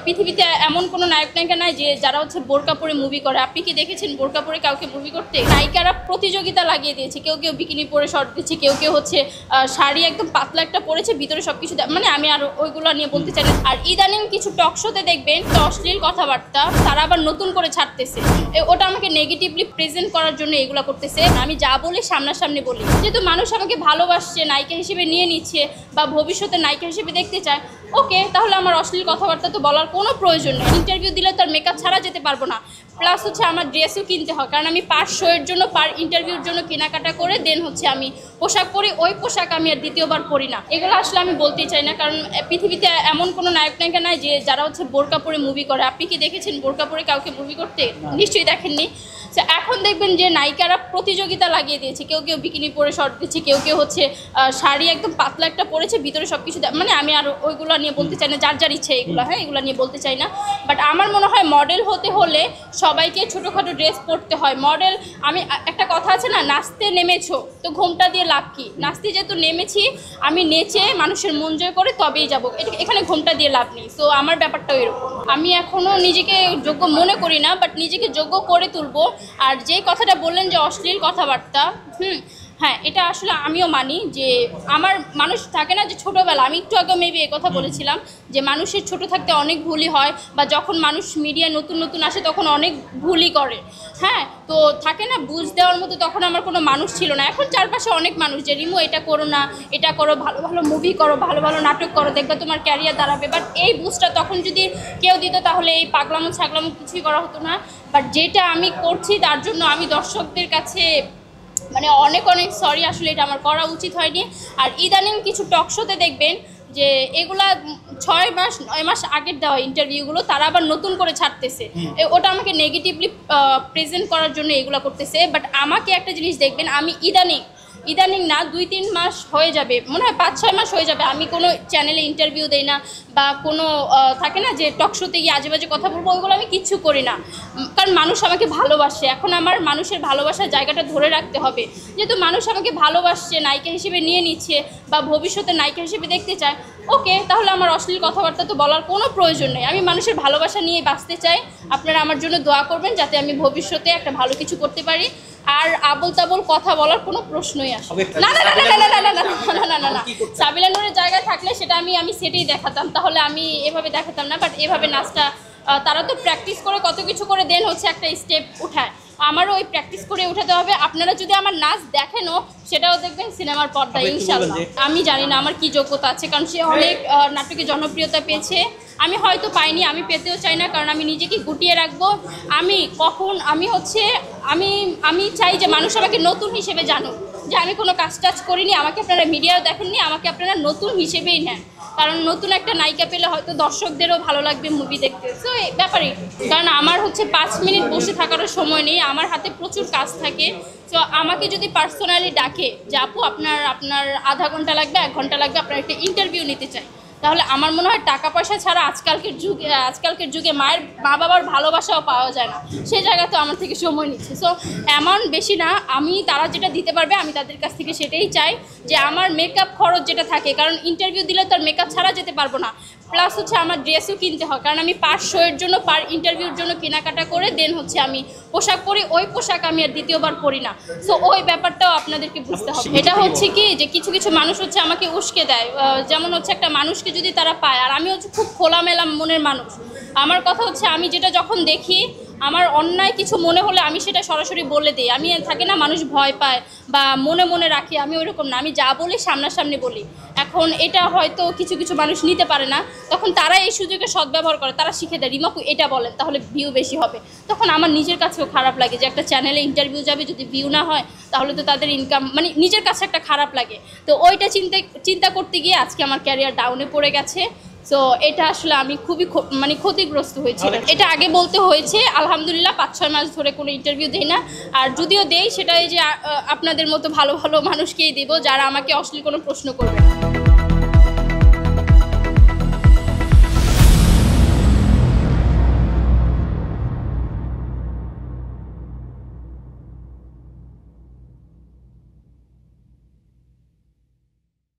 পৃথিবীতে এমন কোনো নায়ক নায়িকা নাই যে যারা হচ্ছে বোরকা পরে মুভি করে। আপনি কি দেখেছেন বোরকা পরে কাউকে মুভি করতে? নায়িকারা প্রতিযোগিতা লাগিয়ে দিয়েছে, কেউ কেউ বিকিনি পরে শর্ট দিচ্ছে, কেউ কেউ হচ্ছে শাড়ি একদম পাতলা একটা পরেছে, ভিতরে সবকিছু মানে আমি আর ওইগুলো নিয়ে বলতে চাই না। আর ইদানিং কিছু টক শোতে দেখবেন অশ্লীল কথাবার্তা তারা আবার নতুন করে ছাড়তেছে, ওটা আমাকে নেগেটিভলি প্রেজেন্ট করার জন্য এগুলো করতেছে। আমি যা বলি সামনাসামনি বলি, যেহেতু মানুষ আমাকে ভালোবাসছে, নায়িকা হিসেবে নিয়ে নিচ্ছে বা ভবিষ্যতে নায়িকা হিসেবে দেখতে চায়, ওকে, তাহলে আমার অশ্লীল কথাবার্তা তো বলার কোনো প্রয়োজন নেই। ইন্টারভিউ দিলে তার মেকআপ ছাড়া যেতে পারবো না, প্লাস হচ্ছে আমার ড্রেসও কিনতে হয়, কারণ আমি পার শোয়ের জন্য পার ইন্টারভিউর জন্য কেনাকাটা করে দেন হচ্ছে আমি পোশাক পরি, ওই পোশাক আমি আর দ্বিতীয়বার পরি না। এগুলো আসলে আমি বলতে চাই না, কারণ পৃথিবীতে এমন কোনো নায়ক নায়িকা নাই যে যারা হচ্ছে বোরকা পরে মুভি করে। আপনি কি দেখেছেন বোরকা পরে কাউকে মুভি করতে? নিশ্চয়ই দেখেননি। এখন দেখবেন যে নায়িকারা প্রতিযোগিতা লাগিয়ে দিয়েছে, কেউ কেউ বিকিনি পরে শর্ট দিচ্ছে, কেউ কেউ হচ্ছে শাড়ি একদম পাতলা একটা পরেছে, ভিতরে সবকিছু মানে আমি আর ওইগুলো নিয়ে বলতে চাই না, যার যার ইচ্ছে এগুলো, হ্যাঁ, এগুলো নিয়ে বলতে চাই না। বাট আমার মনে হয় মডেল হতে হলে সবাইকে ছোটোখাটো ড্রেস পরতে হয়। মডেল, আমি একটা কথা আছে না, নাচতে নেমেছো তো ঘোমটা দিয়ে লাভ কি? নাচতে যেহেতু নেমেছি, আমি নেচে মানুষের মন জয় করে তবেই যাবো, এখানে ঘোমটা দিয়ে লাভ নেই। তো আমার ব্যাপারটাও এরকম। আমি এখনও নিজেকে যোগ্য মনে করি না, বাট নিজেকে যোগ্য করে তুলবো। আর যেই কথাটা বললেন যে অশ্লীল কথাবার্তা, হ্যাঁ, এটা আসলে আমিও মানি যে আমার মানুষ থাকে না যে ছোটোবেলা, আমি একটু আগে মেবি এই কথা বলেছিলাম যে মানুষের ছোট থাকতে অনেক ভুলই হয়, বা যখন মানুষ মিডিয়ায় নতুন নতুন আসে তখন অনেক ভুলই করে, হ্যাঁ, তো থাকে না বুঝ দেওয়ার মতো, তখন আমার কোনো মানুষ ছিল না। এখন চারপাশে অনেক মানুষ যে রিমু এটা করো না, এটা করো, ভালো ভালো মুভি করো, ভালো ভালো নাটক করো, দেখবে তোমার ক্যারিয়ার দাঁড়াবে। বাট এই বুঝটা তখন যদি কেউ দিত তাহলে এই পাগলামো ছাগলামো কিছুই করা হতো না। বাট যেটা আমি করছি তার জন্য আমি দর্শকদের কাছে মানে অনেক অনেক সরি, আসলে এটা আমার করা উচিত হয়নি। আর ইদানিং কিছু টক শোতে দেখবেন যে এগুলা 6 মাস 9 মাস আগের দেওয়া ইন্টারভিউগুলো তারা আবার নতুন করে ছাড়তেছে, ওটা আমাকে নেগেটিভলি প্রেজেন্ট করার জন্য এগুলো করতেছে। বাট আমাকে একটা জিনিস দেখবেন, আমি ইদানিং না 2-3 মাস হয়ে যাবে, মনে হয় 5-6 মাস হয়ে যাবে, আমি কোনো চ্যানেলে ইন্টারভিউ দেই না, বা কোনো থাকে না যে টক শোতে গিয়ে আজে বাজে কথা বলবো, ওইগুলো আমি কিচ্ছু করি না, কারণ মানুষ আমাকে ভালোবাসে। এখন আমার মানুষের ভালোবাসার জায়গাটা ধরে রাখতে হবে, যেহেতু মানুষ আমাকে ভালোবাসছে, নায়িকা হিসেবে নিয়ে নিচ্ছে বা ভবিষ্যতে নায়িকা হিসেবে দেখতে চায়, ওকে, তাহলে আমার অশ্লীল কথাবার্তা তো বলার কোনো প্রয়োজন নেই। আমি মানুষের ভালোবাসা নিয়ে বাঁচতে চাই। আপনারা আমার জন্য দোয়া করবেন যাতে আমি ভবিষ্যতে একটা ভালো কিছু করতে পারি। আর আবল তাবল কথা বলার কোনো প্রশ্নই আসে না। না না না না না না না না না না, সাবিলা নূরের জায়গায় থাকলে সেটা আমি সেটাই দেখাতাম, তাহলে আমি এভাবে দেখাতাম না। বাট এভাবে নাচটা তারা তো প্র্যাকটিস করে কত কিছু করে দেন হচ্ছে একটা স্টেপ উঠায়, আমারও ওই প্র্যাকটিস করে উঠাতে হবে। আপনারা যদি আমার নাচ দেখেনও সেটাও দেখবেন সিনেমার পর্দায় ইনশাআল্লাহ। আমি জানি না আমার কি যোগ্যতা আছে, কারণ সে অনেক নাটকে জনপ্রিয়তা পেয়েছে, আমি হয়তো পাইনি, আমি পেতেও চাই না, কারণ আমি নিজেকে গুটিয়ে রাখবো। আমি চাই যে মানুষ আমাকে নতুন হিসেবে জানুক, যে আমি কোনো কাজ টাজ করিনি, আমাকে আপনারা মিডিয়াও দেখেননি, আমাকে আপনারা নতুন হিসেবেই নেন, কারণ নতুন একটা নায়িকা পেলে হয়তো দর্শকদেরও ভালো লাগবে মুভি দেখতে। তো এই ব্যাপারে, কারণ আমার হচ্ছে 5 মিনিট বসে থাকারও সময় নেই, আমার হাতে প্রচুর কাজ থাকে। তো আমাকে যদি পার্সোনালি ডাকে যে আপু আপনার আধা ঘন্টা লাগবে, 1 ঘন্টা লাগবে, আপনার একটা ইন্টারভিউ নিতে চাই, তাহলে আমার মনে হয় টাকা পয়সা ছাড়া আজকালকের যুগে মা বাবার ভালোবাসাও পাওয়া যায় না, সেই জায়গায় তো আমার থেকে সময় নিচ্ছে। সো অ্যামাউন্ট বেশি না, তারা যেটা দিতে পারবে আমি তাদের কাছ থেকে সেটাই চাই, যে আমার মেকআপ খরচ যেটা থাকে, কারণ ইন্টারভিউ দিলে তো আর মেকআপ ছাড়া যেতে পারবো না, প্লাস হচ্ছে আমার ড্রেসও কিনতে হয়, কারণ আমি পার শোয়ের জন্য পার ইন্টারভিউর জন্য কেনাকাটা করে দেন হচ্ছে আমি পোশাক পরি, ওই পোশাক আমি আর দ্বিতীয়বার পরি না। সো ওই ব্যাপারটাও আপনাদেরকে বুঝতে হবে। এটা হচ্ছে কি যে কিছু কিছু মানুষ হচ্ছে আমাকে উস্কে দেয়, যেমন হচ্ছে একটা মানুষকে যদি তারা পায়, আর আমি হচ্ছে খুব খোলামেলা মনের মানুষ, আমার কথা হচ্ছে আমি যেটা যখন দেখি আমার অন্যায় কিছু মনে হলে আমি সেটা সরাসরি বলে দিই। আমি থাকে না মানুষ ভয় পায় বা মনে মনে রাখি, আমি ওইরকম না, আমি যা বলি সামনাসামনি বলি। এখন এটা হয়তো কিছু কিছু মানুষ নিতে পারে না, তখন তারা এই সুযোগে সদ্ব্যবহার করে, তারা শিখে দেয় রিমাকু এটা বলেন তাহলে ভিউ বেশি হবে। তখন আমার নিজের কাছেও খারাপ লাগে যে একটা চ্যানেলে ইন্টারভিউ যাবে, যদি ভিউ না হয় তাহলে তো তাদের ইনকাম, মানে নিজের কাছে একটা খারাপ লাগে। তো ওইটা চিন্তা করতে গিয়ে আজকে আমার ক্যারিয়ার ডাউনে পড়ে গেছে। সো এটা আসলে আমি খুবই ক্ষতিগ্রস্ত হয়েছি। এটা আগে বলতে হয়েছে, আলহামদুলিল্লাহ 5-6 মাস ধরে কোনো ইন্টারভিউ দেই না, আর যদিও দেই সেটাই যে আপনাদের মতো ভালো ভালো মানুষকেই দেবো যারা আমাকে অশ্লীল কোনো প্রশ্ন করবে।